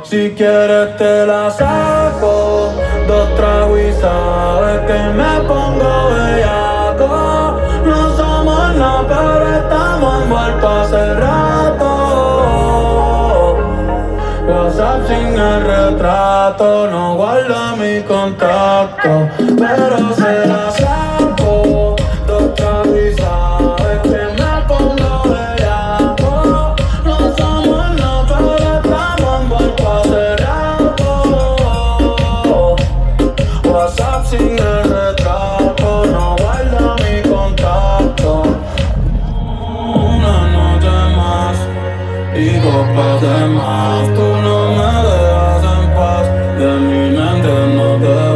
Si quieres te la saco, dos tragos y sabes que me pongo bellaco. No somos nada, pero estamos envueltos hace rato. WhatsApp sin el retrato, no guarda mi contacto, pero se la saco, dos tragos y sabes que me pongo bellaco. No somos nada, pero estamos envueltos hace rato. WhatsApp sin el retrato, no guarda mi contacto. Una noche más y copas de más, tú no me dejas en paz, de mi mente no te